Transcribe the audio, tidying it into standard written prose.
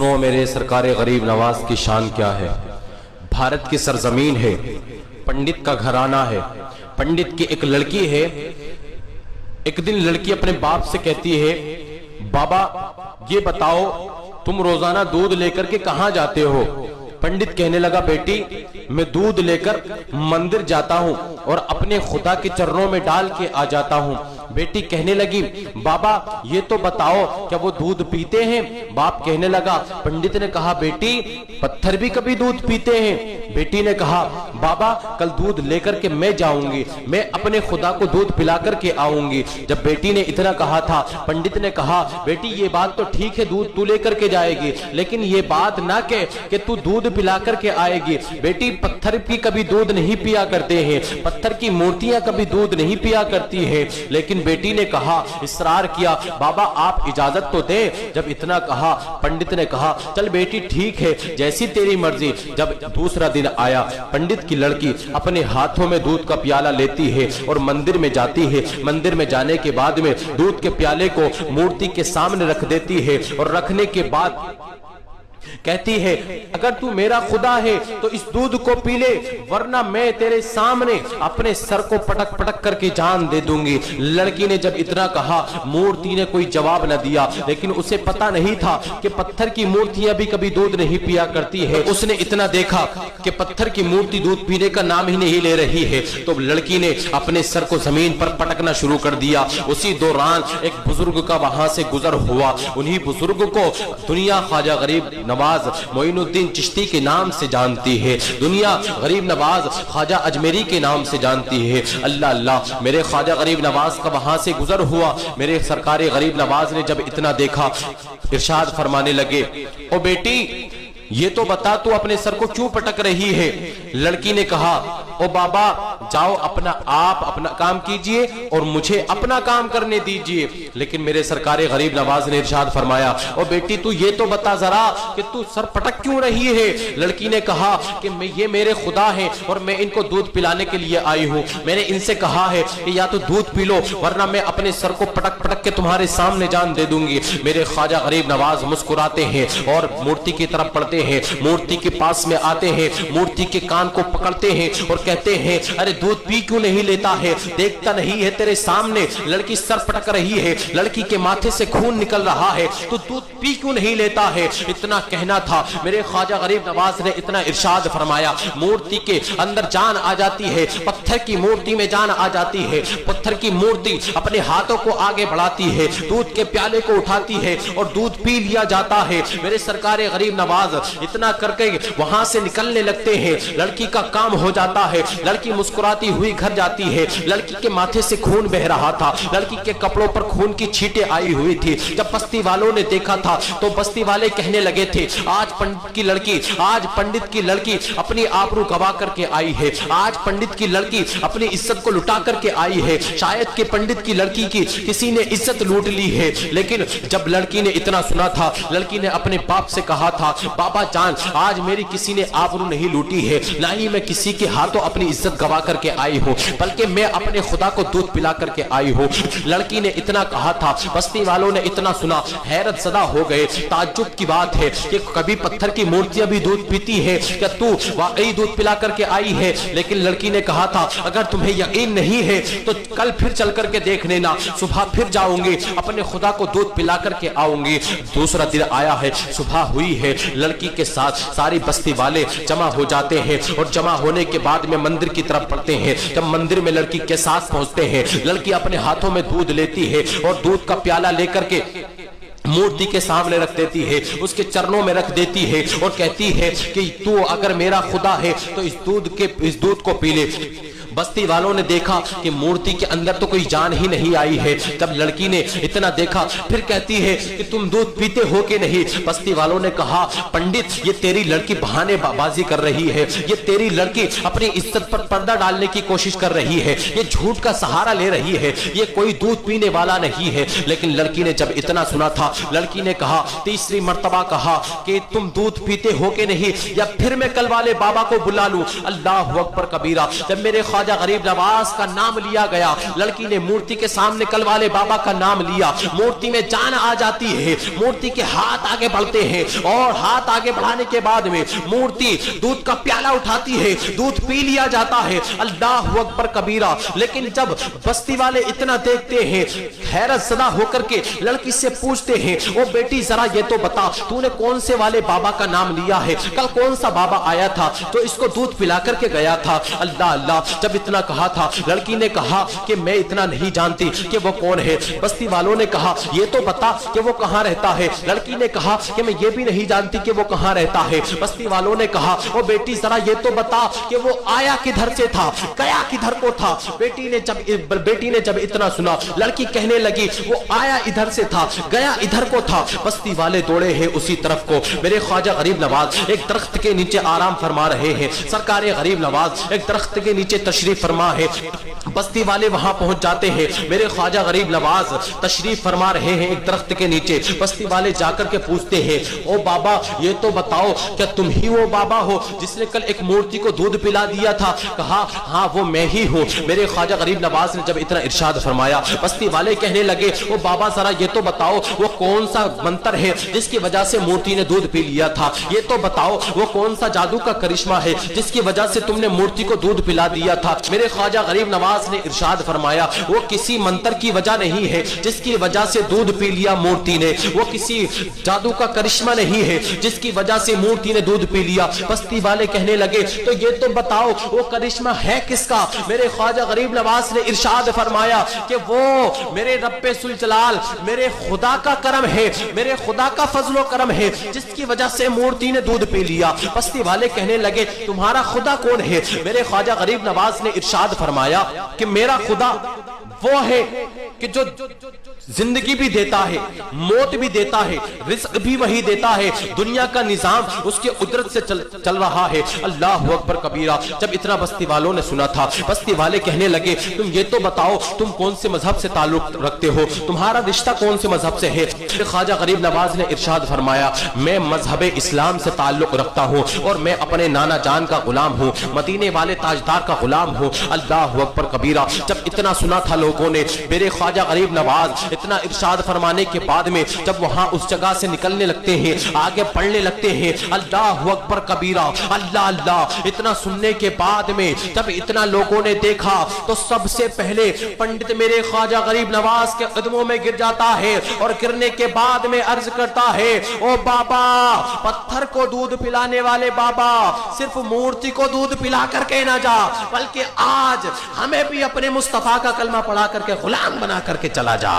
सुनो मेरे सरकार गरीब नवाज की शान क्या है। भारत की सरजमीन है, पंडित का घराना है, पंडित की एक लड़की है। एक दिन लड़की अपने बाप से कहती है, बाबा ये बताओ तुम रोजाना दूध लेकर के कहां जाते हो। पंडित कहने लगा, बेटी मैं दूध लेकर मंदिर जाता हूं और अपने खुदा के चरणों में डाल के आ जाता हूं। बेटी कहने लगी, बाबा ये तो बताओ क्या वो दूध पीते हैं। बाप कहने लगा, पंडित ने कहा, बेटी पत्थर भी कभी दूध पीते हैं। बेटी ने कहा, बाबा कल दूध लेकर के मैं जाऊंगी, मैं अपने खुदा को दूध पिला करके आऊंगी। जब बेटी ने इतना कहा था, पंडित ने कहा, बेटी ये बात तो ठीक है दूध तू लेकर के जाएगी, लेकिन ये बात ना कह कि तू दूध पिला करके आएगी। बेटी पत्थर भी कभी दूध नहीं पिया करते हैं, पत्थर की मूर्तियां कभी दूध नहीं पिया करती हैं। लेकिन बेटी ने कहा, इसरार किया, बाबा आप इजाजत तो दें। जब इतना कहा, पंडित ने कहा, चल बेटी ठीक है जैसी तेरी मर्जी। जब दूसरा दिन आया, पंडित की लड़की अपने हाथों में दूध का प्याला लेती है और मंदिर में जाती है। मंदिर में जाने के बाद में दूध के प्याले को मूर्ति के सामने रख देती है और रखने के बाद कहती है, अगर तू मेरा खुदा है तो इस दूध को पी ले, वरना मैं तेरे सामने अपने सर को पटक पटक करके जान दे दूंगी। लड़की ने जब इतना कहा, मूर्ति ने कोई जवाब न दिया, लेकिन उसे पता नहीं था कि पत्थर की मूर्तियां भी कभी दूध नहीं पिया करती है। उसने इतना देखा कि पत्थर की मूर्ति दूध पीने का नाम ही नहीं ले रही है, तो लड़की ने अपने सर को जमीन पर पटकना शुरू कर दिया। उसी दौरान एक बुजुर्ग का वहां से गुजर हुआ। उन्हीं बुजुर्ग को दुनिया ख्वाजा गरीब नवाज मोइनुद्दीन चिश्ती के नाम से जानती है, दुनिया गरीब नवाज ख्वाजा अजमेरी के नाम से जानती है। अल्लाह अल्लाह, मेरे ख्वाजा गरीब नवाज का वहां से गुजर हुआ। मेरे सरकार गरीब नवाज ने जब इतना देखा, इरशाद फरमाने लगे, ओ बेटी ये तो बता तू अपने सर को क्यों पटक रही है। लड़की ने कहा, ओ बाबा जाओ आप अपना काम कीजिए और मुझे अपना काम करने दीजिए। लेकिन मेरे सरकार गरीब नवाज ने इरशाद फरमाया, ओ बेटी तू ये तो बता जरा कि तू सर पटक क्यों रही है। लड़की ने कहा कि ये मेरे खुदा हैं और मैं इनको दूध पिलाने के लिए आई हूँ। मैंने इनसे कहा है कि या तो दूध पी लो, वरना मैं अपने सर को पटक पटक के तुम्हारे सामने जान दे दूंगी। मेरे ख्वाजा गरीब नवाज मुस्कुराते हैं और मूर्ति की तरफ पढ़ते हैं, मूर्ति के पास में आते हैं, मूर्ति के कान को पकड़ते हैं और कहते हैं, अरे दूध पी क्यों नहीं लेता है, देखता नहीं है तेरे सामने लड़की सर पटक रही है, लड़की के माथे से खून निकल रहा है, तो दूध पी क्यों नहीं लेता है। इतना कहना था। मेरे ख्वाजा गरीब नवाज ने इतना इरशाद फरमाया, मूर्ति के अंदर जान आ जाती है, पत्थर की मूर्ति में जान आ जाती है। पत्थर की मूर्ति अपने हाथों को आगे बढ़ाती है, दूध के प्याले को उठाती है और दूध पी लिया जाता है। मेरे सरकार गरीब नवाज इतना करके वहां से निकलने लगते हैं। लड़की का काम हो जाता है, लड़की मुस्कुराती हुई घर जाती है। लड़की के माथे से खून बह रहा था, लड़की के कपड़ों पर खून की छींटें आई हुई थी। जब बस्ती वालों ने देखा था तो बस्ती वाले कहने लगे थे, आज पंडित की लड़की अपनी आबरू गवा करके आई है, आज पंडित की लड़की अपनी इज्जत को लुटा करके आई है, शायद कि पंडित की लड़की की किसी ने इज्जत लूट ली है। लेकिन जब लड़की ने इतना सुना था, लड़की ने अपने बाप से कहा था, बाबा जान आज मेरी किसी ने आबरू नहीं लूटी है, ना ही मैं किसी के हाथों अपनी इज्जत गवा करके आई हूँ, बल्कि मैं अपने खुदा को दूध पिला करके आई हूँ। लड़की ने इतना कहा था, बस्ती वालों ने इतना सुना, हैरत ज़दा हो गए। ताज्जुब की बात है कि कभी पत्थर की मूर्तियां भी दूध पीती है, क्या तू वाकई दूध पिला करके आई है। लेकिन लड़की ने कहा था, अगर तुम्हें यकीन नहीं है तो कल फिर चल करके देख लेना, सुबह फिर जाऊंगी, अपने खुदा को दूध पिला करके आऊंगी। दूसरा दिन आया है, सुबह हुई है, लड़की के साथ सारी बस्ती वाले जमा हो जाते हैं और जमा होने के बाद में मंदिर की तरफ बढ़ते हैं। जब मंदिर में लड़की के साथ पहुंचते हैं, लड़की अपने हाथों में दूध लेती है और दूध का प्याला लेकर के मूर्ति के सामने रख देती है, उसके चरणों में रख देती है और कहती है कि तू अगर मेरा खुदा है तो इस दूध को पी ले। बस्ती वालों ने देखा कि मूर्ति के अंदर तो कोई जान ही नहीं आई है। जब लड़की ने इतना देखा, फिर कहती है कि तुम दूध पीते हो कि नहीं। बस्ती वालों ने कहा, पंडित ये तेरी लड़की बहाने बाजी कर रही है, ये तेरी लड़की अपनी इज्जत पर पर्दा डालने की कोशिश कर रही है, ये झूठ का सहारा ले रही है, ये कोई दूध पीने वाला नहीं है। लेकिन लड़की ने जब इतना सुना था, लड़की ने कहा, तीसरी मर्तबा कहा कि तुम दूध पीते हो कि नहीं, या फिर मैं कल वाले बाबा को बुला लूं। अल्लाह अकबर कबीरा। जब मेरे ख्वाजा गरीब नवाज का नाम लिया गया। लड़की ने मूर्ति के सामने कल वाले बाबा का नाम लिया। मूर्ति में जान आ जाती है, मूर्ति के हाथ आगे बढ़ते हैं और हाथ आगे बढ़ाने के बाद में मूर्ति दूध का प्याला उठाती है, दूध पी लिया जाता है। अल्लाह अकबर कबीरा। लेकिन जब बस्ती वाले इतना देखते हैं, हैरत ज़दा होकर के लड़की से पूछते हैं, ओ बेटी जरा ये तो बता, तूने कौन से वाले बाबा का नाम लिया है? कल कौन सा बाबा आया था तो इसको दूध पिला करके गया था? अल्लाह अल्लाह। जब इतना कहा था, लड़की ने कहा कि मैं इतना नहीं जानती कि वो कौन है। बस्ती वालों ने कहा ये तो बता कि वो कहां रहता है। लड़की ने कहा कि मैं ये भी नहीं जानती कि वो कहां रहता है। बस्ती वालों ने कहा ओ बेटी जरा ये तो बता कि वो आया किधर से था, गया किधर को था? बेटी ने जब इतना सुना, लड़की कहने लगी वो आया इधर से था, गया इधर को था। बस्ती वाले दौड़े हैं उसी तरफ को। मेरे ख्वाजा गरीब नवाज एक दरख्त के नीचे आराम फरमा रहे हैं। सरकार गरीब नवाज एक दरख्त के नीचे तशरीफ फरमा है। बस्ती वाले वहां पहुंच जाते हैं। मेरे ख्वाजा गरीब नवाज तशरीफ फरमा रहे हैं एक दरख्त के नीचे। बस्ती वाले जाकर के पूछते हैं, ओ बाबा ये तो बताओ क्या तुम ही वो बाबा हो जिसने कल एक मूर्ति को दूध पिला दिया था? कहा हाँ वो मैं ही हूँ। मेरे ख्वाजा गरीब नवाज ने जब इतना इरशाद फरमाया, बस्ती वाले कहने लगे ओ बाबा जरा ये तो बताओ वो कौन सा मंत्र है जिसकी वजह से मूर्ति ने दूध पी लिया था? ये तो बताओ वो कौन सा जादू का करिश्मा है जिसकी वजह से तुमने मूर्ति को दूध पिला दिया था? मेरे ख्वाजा गरीब नवाज ने इरशाद फरमाया वो किसी मंत्र की वजह नहीं है जिसकी वजह से दूध पी लिया मूर्ति ने, वो किसी जादू का करिश्मा नहीं है जिसकी वजह से मूर्ति ने दूध पी लिया। बस्ती वाले कहने लगे तो ये तो बताओ वो करिश्मा है किसका? मेरे ख्वाजा गरीब नवाज ने इरशाद फरमाया कि वो मेरे रब्बे सुल जलाल, मेरे खुदा का करम है, मेरे खुदा का फजलो करम है जिसकी वजह से मूर्ति ने दूध पी लिया। बस्ती वाले कहने लगे तुम्हारा खुदा कौन है? मेरे ख्वाजा गरीब नवाज ने इरशाद फरमाया कि मेरा खुदा वो है कि जो जिंदगी भी देता है, मौत भी देता है, रिस्क भी वही देता है, दुनिया का निजाम उसके उदरत से चल रहा है। अल्लाह अकबर कबीरा। जब इतना बस्ती वालों ने सुना था, बस्ती वाले कहने लगे तुम ये तो बताओ तुम कौन से मजहब से ताल्लुक रखते हो, तुम्हारा रिश्ता कौन से मजहब से है? ख्वाजा गरीब नवाज ने इरशाद फरमाया मैं मजहब इस्लाम से ताल्लुक रखता हूँ और मैं अपने नाना जान का गुलाम हूँ, मदीने वाले ताजदार का गुलाम हूँ। अल्लाह अकबर कबीरा। जब इतना सुना था लोगों ने, मेरे ख्वाजा गरीब नवाज इतना इरशाद फरमाने के बाद में जब वहां उस जगह से निकलने लगते हैं, आगे पढ़ने लगते हैं, अल्लाह अकबर कबीरा, अल्लाह अल्लाह। इतना सुनने के बाद में जब इतना लोगों ने देखा तो सबसे पहले पंडित मेरे ख्वाजा गरीब नवाज के कदमों में गिर जाता है और गिरने के बाद में अर्ज करता है ओ बाबा, पत्थर को दूध पिलाने वाले बाबा, सिर्फ मूर्ति को दूध पिला करके ना जा, बल्कि आज हमें भी अपने मुस्तफा का कलमा पढ़ा करके गुलाम बना करके चला जा।